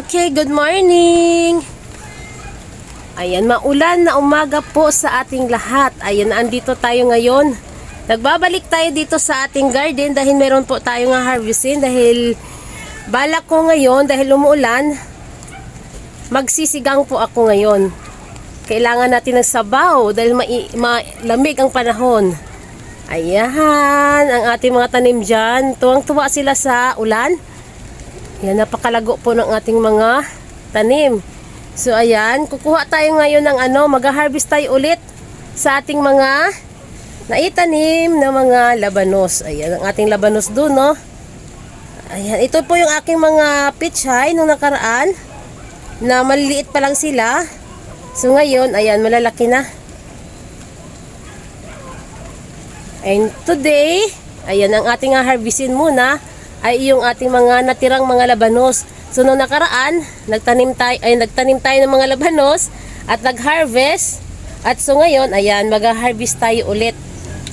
Okay, good morning! Ayan, maulan na umaga po sa ating lahat. Ayan, andito tayo ngayon. Nagbabalik tayo dito sa ating garden dahil meron po tayo nga harvestin. Dahil balak ko ngayon, dahil umuulan, magsisigang po ako ngayon. Kailangan natin ng sabaw dahil malamig ang panahon. Ayan, ang ating mga tanim dyan. Tuwang-tuwa sila sa ulan. Yan, napakalago po ng ating mga tanim. So ayan, kukuha tayo ngayon ng mag-harvest tayo ulit sa ating mga naitanim na mga labanos. Ayan, ang ating labanos doon, no? Ayan, ito po yung aking mga pichay nung nakaraan na maliliit pa lang sila. So ngayon, ayan, malalaki na. And today, ayan, ang ating harvestin muna ay yung ating mga natirang mga labanos. So nung nakaraan, nagtanim tayo ng mga labanos at nag-harvest. At so ngayon, ayan, mag-harvest tayo ulit.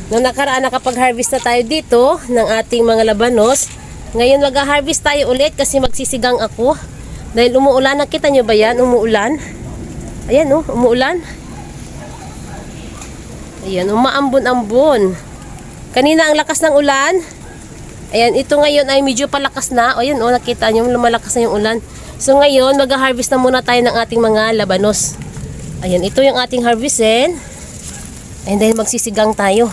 Nung nakaraan, nakapag-harvest na tayo dito ng ating mga labanos. Ngayon, mag-harvest tayo ulit kasi magsisigang ako. Dahil umuulan, nakita nyo ba yan? Umuulan. Ayan, oh, umuulan. Ayan, umaambon-ambon. Kanina ang lakas ng ulan. Ayan, ito ngayon ay medyo palakas na. O yan, o, nakita nyo, lumalakas na yung ulan. So ngayon, mag-harvest na muna tayo ng ating mga labanos. Ayan, ito yung ating harvestin. And then magsisigang tayo.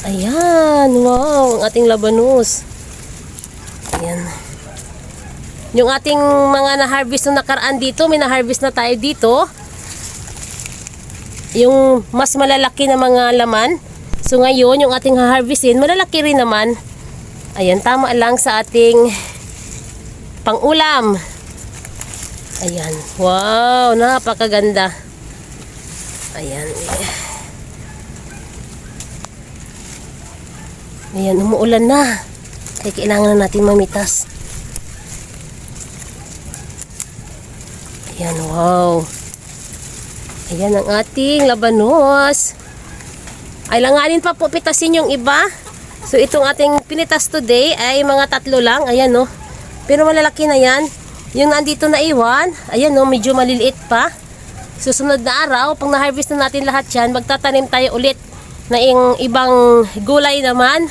Ayan, wow, ang ating labanos. Ayan. Yung ating mga na-harvest na nakaraan dito, may na-harvest na tayo dito. Yung mas malalaki na mga laman. So ngayon, yung ating ha-harvestin, malalaki rin naman. Ayan, tama lang sa ating pang-ulam. Ayan, wow, napakaganda. Ayan. Ayan, umuulan na. Kaya kailangan na natin mamitas. Ayan, wow. Ayan ang ating labanos. Ay, langanin pa po pitasin yung iba. So itong ating pinitas today ay mga 3 lang. Ayan, no. Pero malalaki na yan. Yung nandito na iwan, ayan, no, medyo maliliit pa. Susunod na araw, pag na-harvest na natin lahat yan, magtatanim tayo ulit na yung ibang gulay naman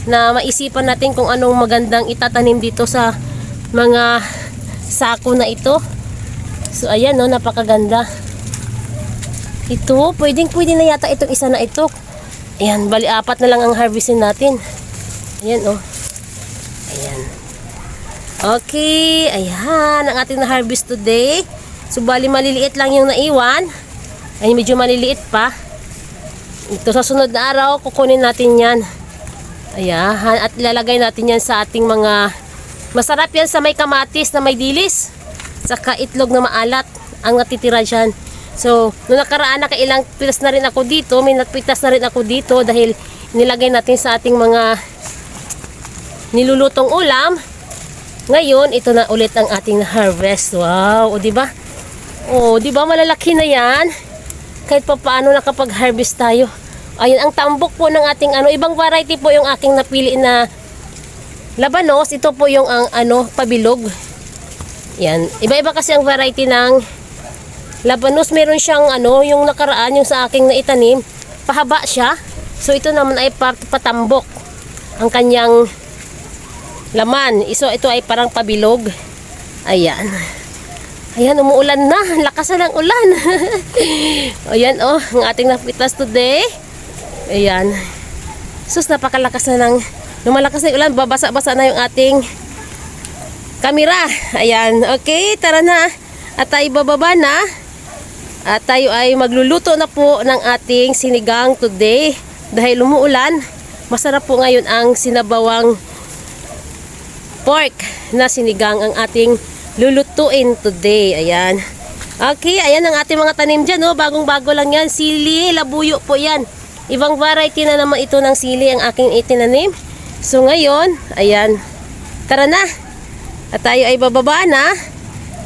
na maisipan natin kung anong magandang itatanim dito sa mga sako na ito. So ayan, no, napakaganda. Ito, pwede na yata itong isa na ito. Ayan, bali 4 na lang ang harvestin natin. Ayan, oh. Ayan. Okay, ayan ang ating na-harvest today. So, bali maliliit lang yung naiwan. Ay, medyo maliliit pa. Ito, sa sunod na araw, kukunin natin yan. Ayan, at ilalagay natin yan sa ating mga... Masarap yan sa may kamatis na may dilis. Saka itlog na maalat ang natitira dyan. So, noong nakaraan, nakailang pitas na rin ako dito. May napitas na rin ako dito dahil nilagay natin sa ating mga nilulutong ulam. Ngayon, ito na ulit ang ating harvest. Wow, o diba? O, diba malalaki na yan? Kahit pa paano nakapag-harvest tayo. Ayun, ang tambok po ng ating ibang variety po yung aking napili na labanos. Ito po yung pabilog. Yan, iba-iba kasi ang variety ng labanos. Meron siyang yung nakaraan, yung sa aking naitanim, pahaba siya. So ito naman ay patambok ang kanyang laman. So ito ay parang pabilog. Ayan. Ayan, umuulan na. Lakas na ng ulan. Ayan, oh, ang ating napitas today. Ayan. Sus, napakalakas na ng lumalakas na yung ulan. Babasa-basa na yung ating kamera. Ayan, okay, tara na. At tayo bababa na. At tayo ay magluluto na po ng ating sinigang today. Dahil umuulan, masarap po ngayon ang sinabawang pork na sinigang ang ating lulutuin today. Ayan. Okay, ayan ang ating mga tanim dyan. Oh. Bagong-bago lang yan. Sili, labuyo po yan. Ibang variety na naman ito ng sili ang aking itinanim. So ngayon, ayan. Tara na. At tayo ay bababa na.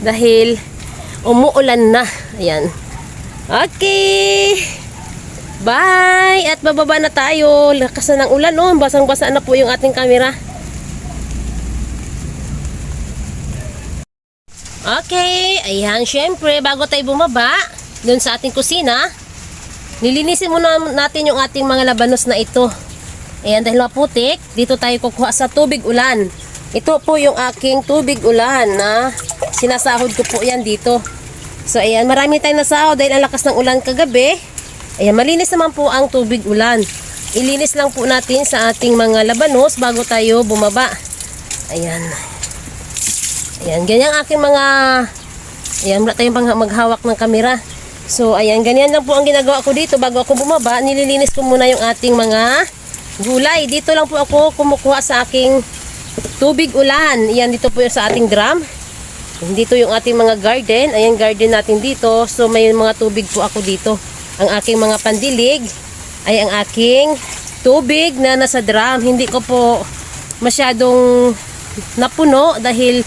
Dahil umuulan na. Ayan. Okay. Bye. At bababa na tayo. Lakas na ng ulan, oh. Basang-basa na po yung ating camera. Okay, ayan, syempre, bago tayo bumaba dun sa ating kusina, nilinisin muna natin yung ating mga labanos na ito. Ayan, dahil maputik, dito tayo kukuha sa tubig ulan. Ito po yung aking tubig ulan na sinasahod ko po yan dito. So, ayan, marami tayong nasahod dahil ang lakas ng ulan kagabi. Ayan, malinis naman po ang tubig ulan. Ilinis lang po natin sa ating mga labanos bago tayo bumaba. Ayan. Ayan, ganyan aking mga... Ayan, wala tayong maghawak ng kamera. So, ayan, ganyan lang po ang ginagawa ko dito. Bago ako bumaba, nililinis ko muna yung ating mga gulay. Dito lang po ako kumukuha sa aking tubig ulan. Ayan, dito po yung sa ating drum. Dito yung ating mga garden. Ayan, garden natin dito. So, may mga tubig po ako dito. Ang aking mga pandilig ay ang aking tubig na nasa drum. Hindi ko po masyadong napuno dahil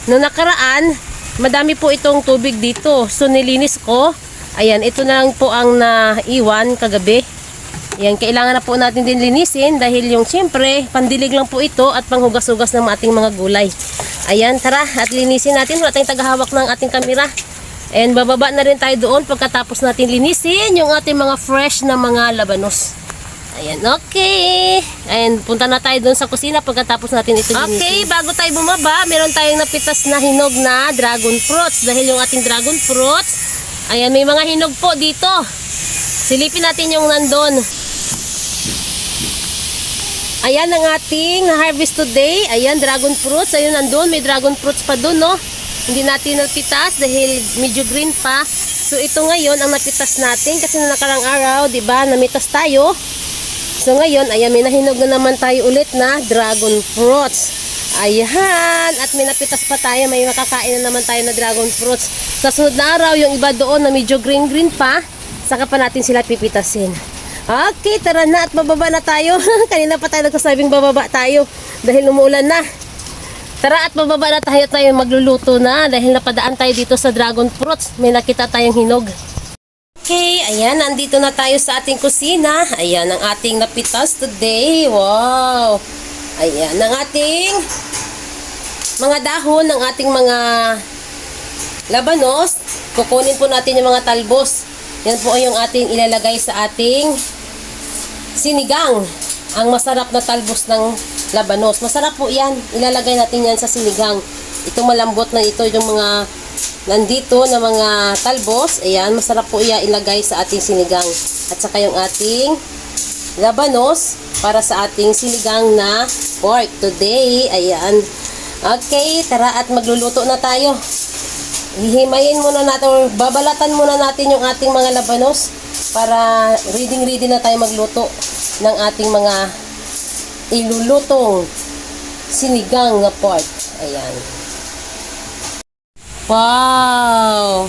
noong nakaraan, madami po itong tubig dito. So, nilinis ko. Ayan, ito na lang po ang naiwan kagabi. Ayan, kailangan na po natin din linisin dahil yung siyempre, pandilig lang po ito at panghugas-hugas ng ating mga gulay. Ayan, tara at linisin natin. Wala tayong tagahawak ng ating kamera. And bababa na rin tayo doon pagkatapos natin linisin yung ating mga fresh na mga labanos. Ayan, okay. And punta na tayo doon sa kusina pagkatapos natin ito linisin. Okay, bago tayo bumaba, meron tayong napitas na hinog na dragon fruits. Dahil yung ating dragon fruits, ayan, may mga hinog po dito. Silipin natin yung nandun. Ayan ang ating harvest today. Ayan, dragon fruits. Ayun, nandun. May dragon fruits pa doon, no? Hindi natin napitas dahil medyo green pa. So, ito ngayon ang napitas natin kasi na nakarang araw, diba, namitas tayo. So ngayon, ayan, may nahinog na naman tayo ulit na dragon fruits. Ayan, at may napitas pa tayo, may makakain na naman tayo na dragon fruits. Sa sunod na araw, yung iba doon na medyo green-green pa, saka pa natin sila pipitasin. Okay, tara na at bababa na tayo. Kanina pa tayo nagkasabing bababa tayo dahil umuulan na. Tara at bababa na tayo magluluto na dahil napadaan tayo dito sa dragon fruits. May nakita tayong hinog. Okay, ayan, nandito na tayo sa ating kusina. Ayan, ang ating napitas today. Wow! Ayan, ang ating mga dahon, ng ating mga labanos. Kukunin po natin yung mga talbos. Yan po yung ating ilalagay sa ating sinigang. Ang masarap na talbos ng labanos. Masarap po yan. Ilalagay natin yan sa sinigang. Itong malambot na ito, yung mga nandito na mga talbos, ayan, masarap po iya ilagay sa ating sinigang. At saka yung ating labanos para sa ating sinigang na pork today. Ayan. Okay, tara at magluluto na tayo. Hihimayin muna natin, babalatan muna natin yung ating mga labanos para ready na tayo magluto ng ating mga ilulutong sinigang na pork. Ayan. Wow!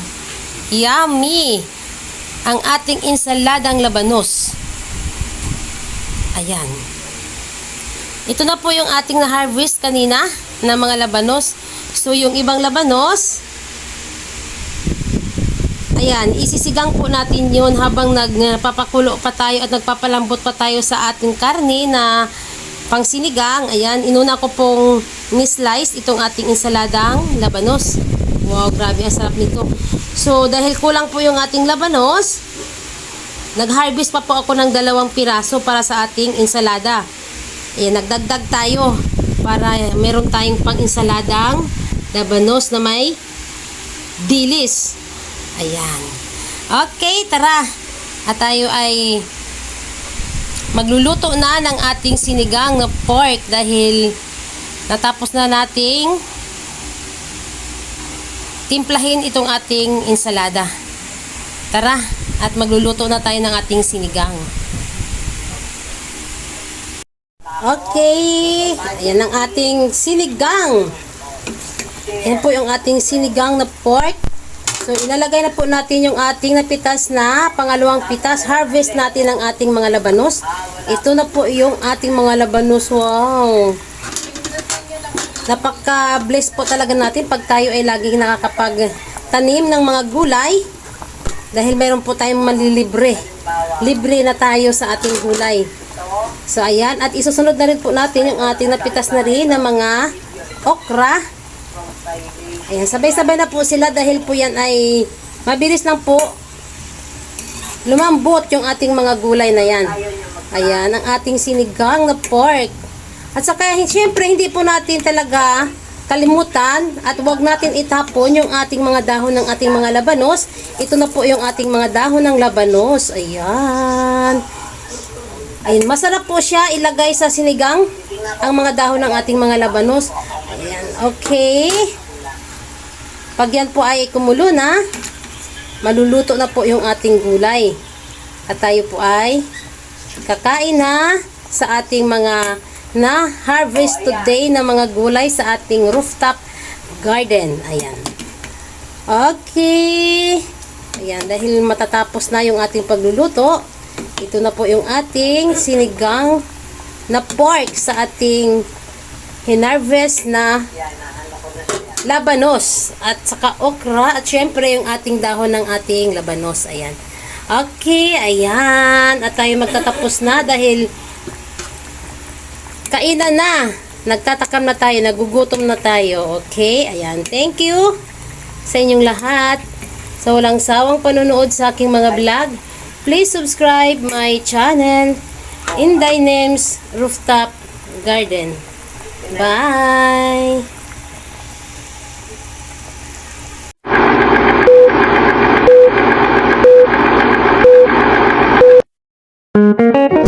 Yummy! Ang ating insaladang labanos. Ayan. Ito na po yung ating na-harvest kanina na mga labanos. So, yung ibang labanos, ayan, isisigang po natin yun habang nagpapakulo pa tayo at nagpapalambot pa tayo sa ating karne na pangsinigang. Ayan, inuna ko pong ni-slice itong ating insaladang labanos. Wow, grabe, ang sarap nito. So, dahil kulang po yung ating labanos, nag-harvest pa po ako ng 2 piraso para sa ating insalada. Ayan, nagdagdag tayo para meron tayong pang-insaladang labanos na may dilis. Ayan. Okay, tara. At tayo ay magluluto na ng ating sinigang na pork dahil natapos na nating timplahin itong ating insalada. Tara, at magluluto na tayo ng ating sinigang. Okay, ayan ang ating sinigang. Yan po yung ating sinigang na pork. So, ilalagay na po natin yung ating napitas na pangalawang pitas. Harvest natin ang ating mga labanos. Ito na po yung ating mga labanos. Wow! Napaka-bless po talaga natin pag tayo ay laging nakakapag-tanim ng mga gulay dahil mayroon po tayong malilibre. Libre na tayo sa ating gulay. So, ayan. At isusunod na rin po natin yung ating napitas na rin na mga okra. Ayan, sabay-sabay na po sila dahil po yan ay mabilis lang po lumambot yung ating mga gulay na yan. Ayan, ang ating sinigang na pork. At saka, siyempre, hindi po natin talaga kalimutan at huwag natin itapon yung ating mga dahon ng ating mga labanos. Ito na po yung ating mga dahon ng labanos. Ayan. Ayan, masarap po siya ilagay sa sinigang ang mga dahon ng ating mga labanos. Ayan, okay. Pag yan po ay kumulo na, maluluto na po yung ating gulay. At tayo po ay kakain na sa ating mga na-harvest today na mga gulay sa ating rooftop garden. Ayan. Okay. Ayan, dahil matatapos na yung ating pagluluto, ito na po yung ating sinigang na pork sa ating hinarvest na labanos at saka okra at syempre yung ating dahon ng ating labanos. Ayan. Okay, ayan. At tayo magtatapos na dahil kainan na. Nagtatakam na tayo, nagugutom na tayo. Okay, ayan. Thank you sa inyong lahat sa walang sawang panonood sa aking mga vlog. Please subscribe my channel, Inday Names Rooftop Garden. Bye! Thank you.